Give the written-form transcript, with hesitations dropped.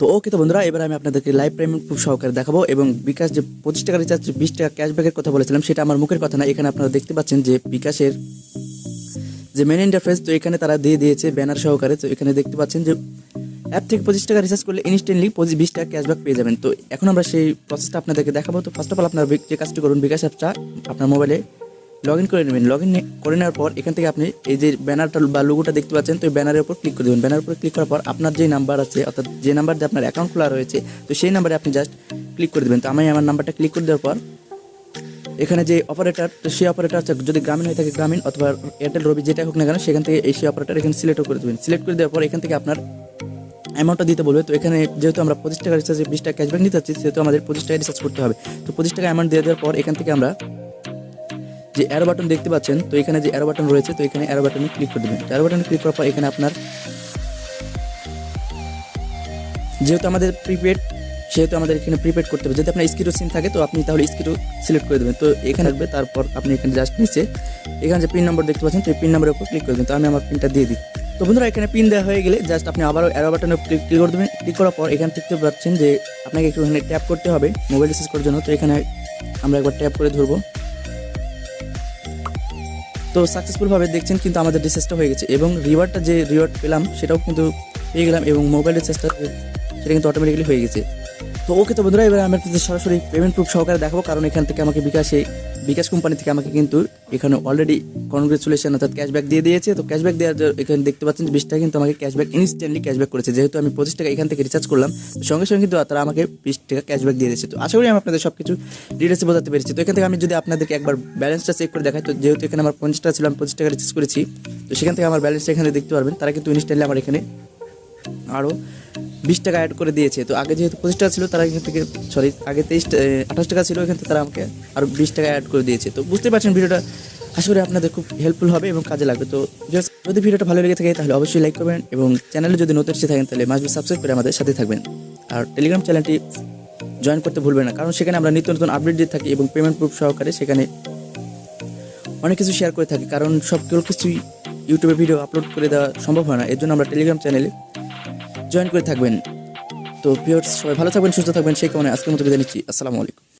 তো ওকে তো বন্ধুরা, এবার আমি আপনাদেরকে লাইভ পেমেন্ট প্রুফ সহকারে দেখাবো এবং বিকাশ যে 25 টাকা রিচার্জ 20 টাকা ক্যাশব্যাকের কথা বলেছিলাম সেটা আমার মুখের কথা না। এখানে আপনারা দেখতে পাচ্ছেন যে বিকাশের যে মেন ইন্টারফেস, তো এখানে তারা দিয়ে দিয়েছে ব্যানার সহকারে। তো এখানে দেখতে পাচ্ছেন যে অ্যাপ থেকে 25 টাকা রিচার্জ করলে ইনস্ট্যান্টলি 20 টাকা ক্যাশব্যাক পেয়ে যাবেন। তো এখন আমরা সেই প্রসেসটা আপনাদেরকে দেখাবো। তো ফার্স্ট অফ অল আপনারা যে কাজটি করুন, বিকাশ অ্যাপটা আপনার মোবাইলে লগ ইন করে নেবেন। লগ ইন করে নেওয়ার পর এখান থেকে আপনি এই যে ব্যানারটা বা লোগোটা দেখতে পাচ্ছেন, তো এই ব্যানারের উপর ক্লিক করে দেবেন। ব্যানারের উপর ক্লিক করার পর আপনার যে নাম্বার আছে, অর্থাৎ যে নাম্বার দিয়ে আপনার অ্যাকাউন্ট খোলা রয়েছে, তো সেই নাম্বারে আপনি জাস্ট ক্লিক করে দেবেন। তো আমি আমার নাম্বারটা ক্লিক করে দেওয়ার পর এখানে যে অপারেটর, তো সেই অপারেটর যদি গ্রামীণ হয়ে থাকে গ্রামীণ, অথবা এয়ারটেল রবি যেটা হোক না কেন, সেখান থেকে এই সেই অপারেটর এখানে সিলেক্ট করে দেবেন। সিলেক্ট করে দেওয়ার পর এখান থেকে আপনার অ্যামাউন্টটা দিতে বলবে। তো এখানে যেহেতু আমরা 25 টাকা রিচার্জে 20 টাকা ক্যাশব্যাক নিতে চাচ্ছি, সেহেতু আমাদের 25 টাকা রিচার্জ করতে হবে। তো 25 টাকা অ্যামাউন্ট দিয়ে দেওয়ার পর এখান থেকে আমরা যে অ্যারো বাটন দেখতে পাচ্ছেন, তো এখানে যে অ্যারো বাটন রয়েছে, তো এখানে অ্যারো বাটনে ক্লিক করে দেবেন। অ্যারো বাটনে ক্লিক করার পর এখানে আপনার যেহেতু আমাদের প্রিপেড, সেহেতু আমাদের এখানে প্রিপেড করতে হবে। যদি আপনার স্কিরো সিম থাকে তো আপনি তাহলে স্কিরো সিলেক্ট করে দেবেন। তো এখানে আসবে, তারপর আপনি এখানে জাস্ট নিচে এখানে যে পিন নম্বর দেখতে পাচ্ছেন, তো এই পিন নম্বরের উপর ক্লিক করে দেবেন। তো আমি আমার পিনটা দিয়ে দিই। তো বন্ধুরা, এখানে পিন দেওয়া হয়ে গেলে জাস্ট আপনি আবারও অ্যারো বাটনে ক্লিক করে দেবেন। ক্লিক করার পর এখানে দেখতে পাচ্ছেন যে আপনাকে একটু এখানে ট্যাপ করতে হবে মোবাইল রিচার্জ করার জন্য। তো এখানে আমরা একবার ট্যাপ করে ধরবো। তো সাকসেসফুলভাবে দেখছেন কিন্তু আমাদের রিচার্জটা হয়ে গেছে এবং রিওয়ার্ডটা যে রিওয়ার্ড পেলাম সেটাও কিন্তু পেয়ে গেলাম এবং মোবাইল রিচার্জটা সেটা কিন্তু অটোমেটিক্যালি হয়ে গেছে। তো ওকে তো বন্ধুরা, এবার আমি আপনাদের সরাসরি পেমেন্ট প্রুফ সহকারে দেখাবো, কারণ এখান থেকে আমাকে বিকাশ কোম্পানি থেকে আমাকে কিন্তু এখানে অলরেডি কনগ্রেচুলেশন অর্থাৎ ক্যাশব্যাক দিয়ে দিয়েছে। তো ক্যাশব্যাক দেওয়ার এখানে দেখতে পাচ্ছেন 20 টাকা কিন্তু আমাকে ক্যাশব্যাক ইনস্ট্যান্টলি ক্যাশব্যাক করেছে। যেহেতু আমি 25 টাকা এখান থেকে রিচার্জ করলাম, সঙ্গে সঙ্গে কিন্তু তারা আমাকে 20 টাকা ক্যাশব্যাক দিয়ে দিয়েছে। তো আশা করি আমি আপনাদের সব কিছু ডিটেলসে বোঝাতে পেরেছি। তো এখান থেকে আমি যদি আপনাদেরকে একবার ব্যালেন্সটা চেক করে দেখাই, তো যেহেতু এখানে আমার 50 টাকা ছিল, আমি 25 টাকা রিচার্জ করেছি, তো সেখান থেকে আমার ব্যালেন্সটা এখানে দেখতে পারবেন। তারা কিন্তু ইনস্ট্যান্টলি আমার এখানে আরও 20 টাকা অ্যাড করে দিয়েছে। তো আগে যেহেতু 25 টাকা ছিল, তারা এখান থেকে আগে 28 টাকা ছিল, এখান থেকে তারা আমাকে আরও 20 টাকা অ্যাড করে দিয়েছে। তো বুঝতে পারছেন ভিডিওটা আশা করি আপনাদের খুব হেল্পফুল হবে এবং কাজে লাগবে। তো যদি ভিডিওটা ভালো লেগে থাকে তাহলে অবশ্যই লাইক করবেন এবং চ্যানেলে যদি নতুন এসে থাকেন তাহলে মাস্ট বি সাবস্ক্রাইব করে আমাদের সাথে থাকবেন। আর টেলিগ্রাম চ্যানেলটি জয়েন করতে ভুলবেন না, কারণ সেখানে আমরা নিত্য নতুন আপডেট দিয়ে থাকি এবং পেমেন্ট প্রুফ সহকারে সেখানে অনেক কিছু শেয়ার করে থাকি। কারণ কিছুই ইউটিউবে ভিডিও আপলোড করে দেওয়া সম্ভব হয় না, এর জন্য আমরা টেলিগ্রাম চ্যানেলে জয়েন করে থাকবেন। তো ভিউয়ার্স, সবাই ভালো থাকবেন, সুস্থ থাকবেন, সেই কারণে আজকের মতো বিদায় নিচ্ছি। আসসালামু আলাইকুম।